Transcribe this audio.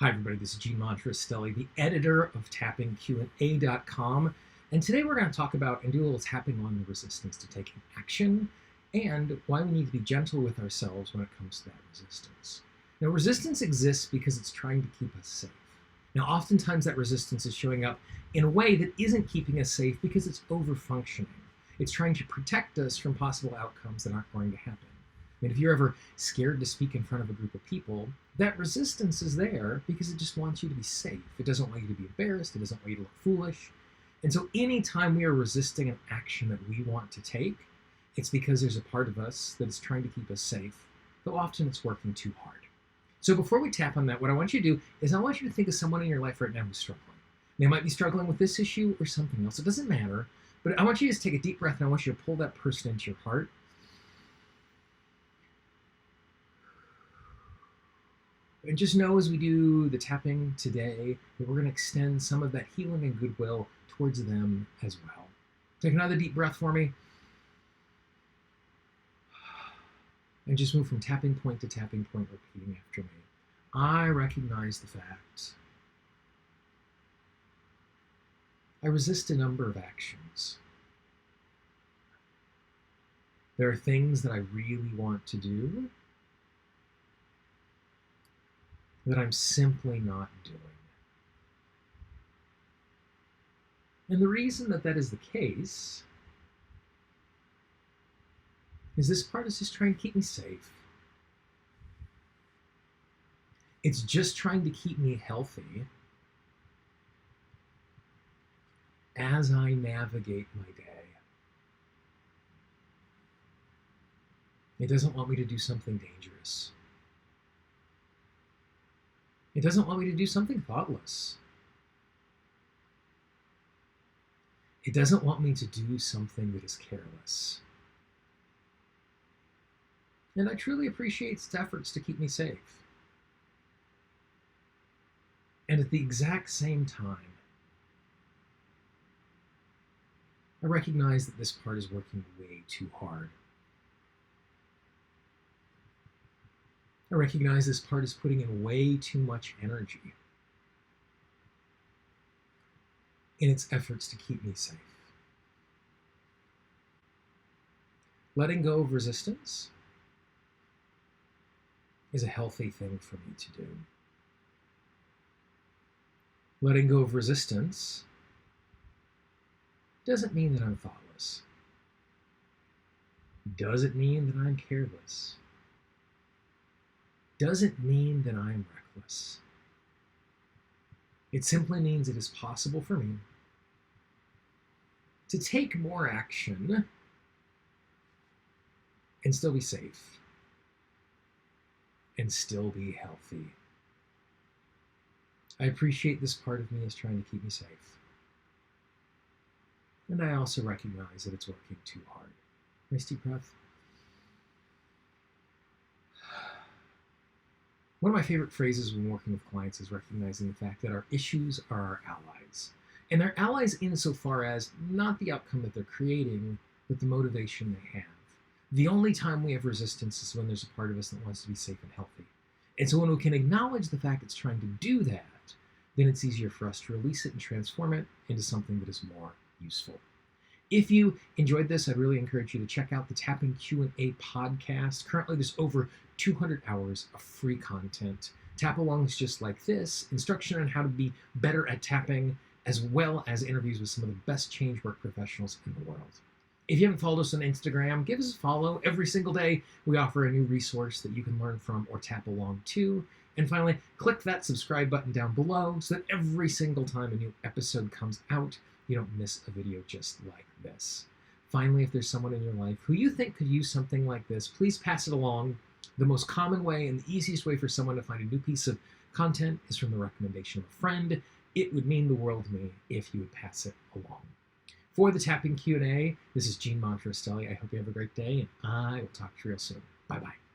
Hi everybody, this is Monterastelli, the editor of tappingqa.com, and today we're going to talk about and do a little tapping on the resistance to taking action and why we need to be gentle with ourselves when it comes to that resistance. Now, resistance exists because it's trying to keep us safe. Now, oftentimes that resistance is showing up in a way that isn't keeping us safe because it's over-functioning. It's trying to protect us from possible outcomes that aren't going to happen. I mean, if you're ever scared to speak in front of a group of people, that resistance is there because it just wants you to be safe. It doesn't want you to be embarrassed. It doesn't want you to look foolish. And so anytime we are resisting an action that we want to take, it's because there's a part of us that is trying to keep us safe, though often it's working too hard. So before we tap on that, what I want you to do is I want you to think of someone in your life right now who's struggling. They might be struggling with this issue or something else. It doesn't matter. But I want you to just take a deep breath and I want you to pull that person into your heart. And just know as we do the tapping today that we're going to extend some of that healing and goodwill towards them as well. Take another deep breath for me. And just move from tapping point to tapping point, repeating after me. I recognize the fact. I resist a number of actions. There are things that I really want to do that I'm simply not doing. And the reason that that is the case is this part is just trying to keep me safe. It's just trying to keep me healthy as I navigate my day. It doesn't want me to do something dangerous. It doesn't want me to do something thoughtless. It doesn't want me to do something that is careless. And I truly appreciate its efforts to keep me safe. And at the exact same time, I recognize that this part is working way too hard. I recognize this part is putting in way too much energy in its efforts to keep me safe. Letting go of resistance is a healthy thing for me to do. Letting go of resistance doesn't mean that I'm thoughtless. Doesn't mean that I'm careless. Doesn't mean that I'm reckless. It simply means it is possible for me to take more action and still be safe and still be healthy. I appreciate this part of me is trying to keep me safe. And I also recognize that it's working too hard. Nice deep breath. One of my favorite phrases when working with clients is recognizing the fact that our issues are our allies. And they're allies insofar as not the outcome that they're creating, but the motivation they have. The only time we have resistance is when there's a part of us that wants to be safe and healthy. And so when we can acknowledge the fact it's trying to do that, then it's easier for us to release it and transform it into something that is more useful. If you enjoyed this, I'd really encourage you to check out the Tapping Q&A podcast. Currently, there's over 200 hours of free content. Tap-alongs just like this, instruction on how to be better at tapping, as well as interviews with some of the best change work professionals in the world. If you haven't followed us on Instagram, give us a follow. Every single day, we offer a new resource that you can learn from or tap along to. And finally, click that subscribe button down below so that every single time a new episode comes out, you don't miss a video just like this. Finally, if there's someone in your life who you think could use something like this, please pass it along. The most common way and the easiest way for someone to find a new piece of content is from the recommendation of a friend. It would mean the world to me if you would pass it along. For the Tapping Q&A, this is Monterastelli. I hope you have a great day, and I will talk to you real soon. Bye-bye.